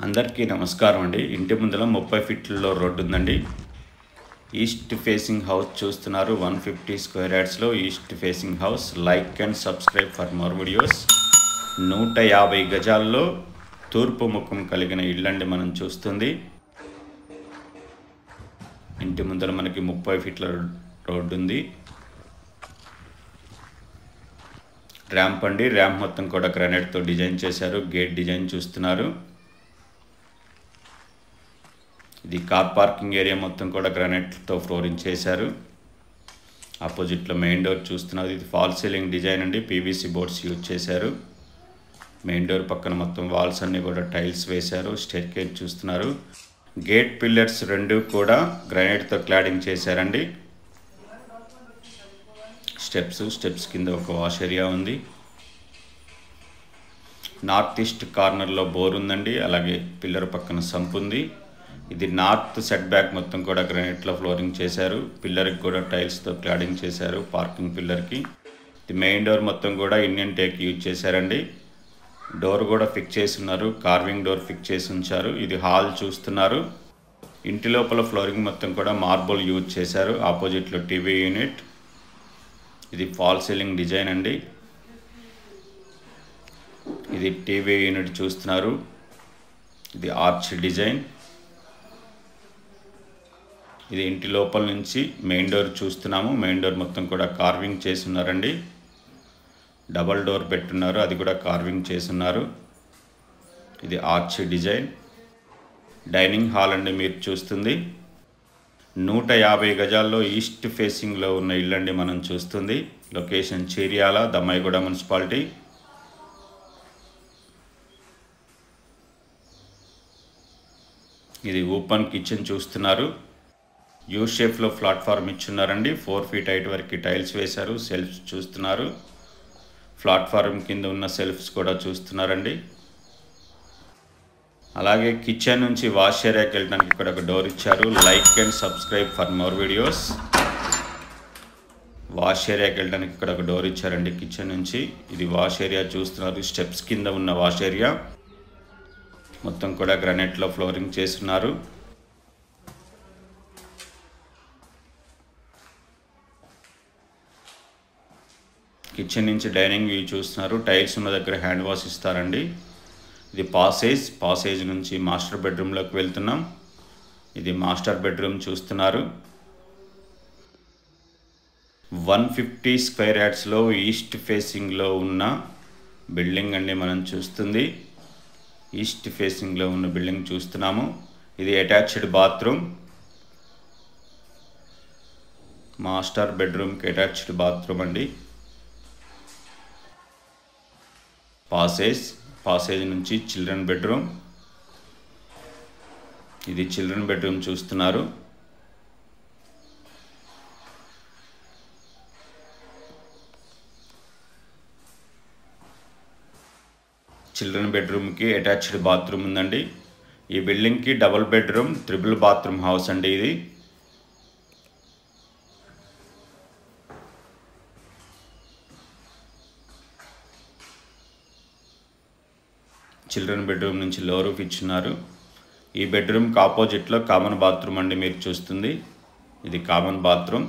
అందరికీ నమస్కారం అండి. ఇంటి ముందర 30 ఫీట్లలో రోడ్డు ఉందండి. ఈస్ట్ ఫేసింగ్ హౌస్ చూస్తున్నారు. 150 స్క్వేర్ యార్డ్స్లో east facing house. Like and subscribe for more videos. 150 గజాల్లో తూర్పు ముఖం కలిగిన ఇల్లండి మనం చూస్తుంది. ఇంటి ముందర మనకి 30 ఫీట్ల రోడ్డు ఉంది. ర్యాంప్ అండి. ర్యాంప్ మొత్తం కూడా గ్రానైట్తో డిజైన్ చేశారు. గేట్ డిజైన్ చూస్తున్నారు. ఇది కార్ పార్కింగ్ ఏరియా మొత్తం కూడా గ్రానైట్తో ఫ్లోరింగ్ చేశారు. ఆపోజిట్లో మెయిన్ డోర్ చూస్తున్నారు. ఇది ఫాల్ సీలింగ్ డిజైన్ అండి. పీవీసీ బోర్డ్స్ యూజ్ చేశారు. మెయిన్ డోర్ పక్కన మొత్తం వాల్స్ అన్నీ కూడా టైల్స్ వేశారు. స్టెయిర్ కేజ్ చూస్తున్నారు. గేట్ పిల్లర్స్ రెండు కూడా గ్రానైట్తో క్లాడింగ్ చేశారండి. స్టెప్స్ కింద ఒక వాష్ ఏరియా ఉంది. నార్త్ ఈస్ట్ కార్నర్లో బోర్ ఉందండి. అలాగే పిల్లర్ పక్కన సంప్ ఉంది. ఇది నార్త్ సెట్ బ్యాక్ మొత్తం కూడా గ్రానైట్లో ఫ్లోరింగ్ చేశారు. పిల్లర్కి కూడా టైల్స్తో క్లాడింగ్ చేశారు. పార్కింగ్ పిల్లర్కి ఇది మెయిన్ డోర్ మొత్తం కూడా ఇండియన్ టేక్ యూజ్ చేశారండి. డోర్ కూడా ఫిక్స్ చేసి ఉన్నారు. కార్వింగ్ డోర్ ఫిక్స్ చేసి ఉంచారు. ఇది హాల్ చూస్తున్నారు. ఇంటి లోపల ఫ్లోరింగ్ మొత్తం కూడా మార్బుల్ యూజ్ చేశారు. ఆపోజిట్లో టీవీ యూనిట్. ఇది ఫాల్ సీలింగ్ డిజైన్ అండి. ఇది టీవీ యూనిట్ చూస్తున్నారు. ఇది ఆర్చ్ డిజైన్. ఇది ఇంటి లోపల నుంచి మెయిన్ డోర్ చూస్తున్నాము. మెయిన్ డోర్ మొత్తం కూడా కార్వింగ్ చేసి ఉన్నారండి. డబల్ డోర్ పెట్టున్నారు. అది కూడా కార్వింగ్ చేసి ఉన్నారు. ఇది ఆర్చ్ డిజైన్. డైనింగ్ హాల్ అండి మీరు చూస్తుంది. 150 గజాల్లో ఈస్ట్ ఫేసింగ్లో ఉన్న ఇల్లండి మనం చూస్తుంది. Location Cheeryal, Dammaiguda municipality. ఇది ఓపెన్ కిచెన్ చూస్తున్నారు. యూ షేప్లో ప్లాట్ఫామ్ ఇచ్చున్నారండి. 4 ఫీట్ హైట్ వరకు టైల్స్ వేశారు. సెల్ఫ్స్ చూస్తున్నారు. ప్లాట్ఫామ్ కింద ఉన్న సెల్ఫ్స్ కూడా చూస్తున్నారండి. అలాగే కిచెన్ నుంచి వాష్ ఏరియాకి వెళ్ళడానికి ఇక్కడ ఒక డోర్ ఇచ్చారు. Like and subscribe for more videos. Wash ఏరియాకి వెళ్ళడానికి ఇక్కడ ఒక డోర్ ఇచ్చారండి కిచెన్ నుంచి. ఇది వాష్ ఏరియా చూస్తున్నారు. స్టెప్స్ కింద ఉన్న వాష్ ఏరియా మొత్తం కూడా గ్రానైట్లో ఫ్లోరింగ్ చేస్తున్నారు. కిచెన్ నుంచి డైనింగ్ వ్యూ చూస్తున్నారు. టైల్స్ ఉన్న దగ్గర హ్యాండ్ వాష్ ఇస్తారండి. ఇది పాసేజ్ నుంచి మాస్టర్ బెడ్రూమ్లోకి వెళ్తున్నాం. ఇది మాస్టర్ బెడ్రూమ్ చూస్తున్నారు. 150 స్క్వేర్ యార్డ్స్లో ఈస్ట్ ఫేసింగ్లో ఉన్న బిల్డింగ్ అండి మనం చూస్తుంది. ఈస్ట్ ఫేసింగ్లో ఉన్న బిల్డింగ్ చూస్తున్నాము. ఇది అటాచ్డ్ బాత్రూమ్. మాస్టర్ బెడ్రూమ్కి అటాచ్డ్ బాత్రూమ్ అండి. పాసేజ్ నుంచి చిల్డ్రన్ బెడ్రూమ్. ఇది చిల్డ్రన్ బెడ్రూమ్ చూస్తున్నారు. చిల్డ్రన్ బెడ్రూమ్కి అటాచ్డ్ బాత్రూమ్ ఉందండి. ఈ బిల్డింగ్కి double bedroom, triple bathroom house అండి ఇది. చిల్డ్రన్ బెడ్రూమ్ నుంచి లో రూఫ్ ఇచ్చున్నారు. ఈ బెడ్రూమ్కి ఆపోజిట్లో కామన్ బాత్రూమ్ అండి మీరు చూస్తుంది. ఇది కామన్ బాత్రూమ్.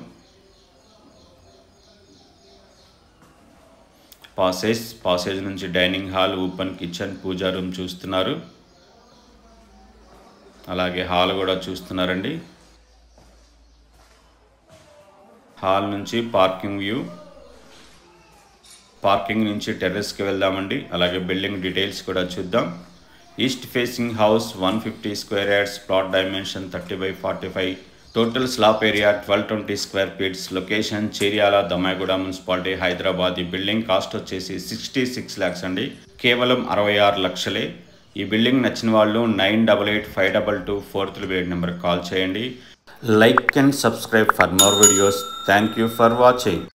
పాసేజ్ నుంచి డైనింగ్ హాల్, ఓపెన్ కిచెన్, పూజా రూమ్ చూస్తున్నారు. అలాగే హాల్ కూడా చూస్తున్నారండి. హాల్ నుంచి పార్కింగ్ వ్యూ. పార్కింగ్ నుంచి టెర్రస్కి వెళ్దామండి. అలాగే బిల్డింగ్ డీటెయిల్స్ కూడా చూద్దాం. East facing house 150 square yards. Plot dimension 30/45. Total slab area 1220 square feets. Location Cheeryal, Dammaiguda municipality, Hyderabad. ఈ బిల్డింగ్ కాస్ట్ వచ్చేసి 66 lakhs అండి. కేవలం 66 లక్షలే. ఈ బిల్డింగ్ నచ్చిన వాళ్ళు 98852243 నెంబర్కి కాల్ చేయండి. Like and subscribe for more videos. Thank you for watching.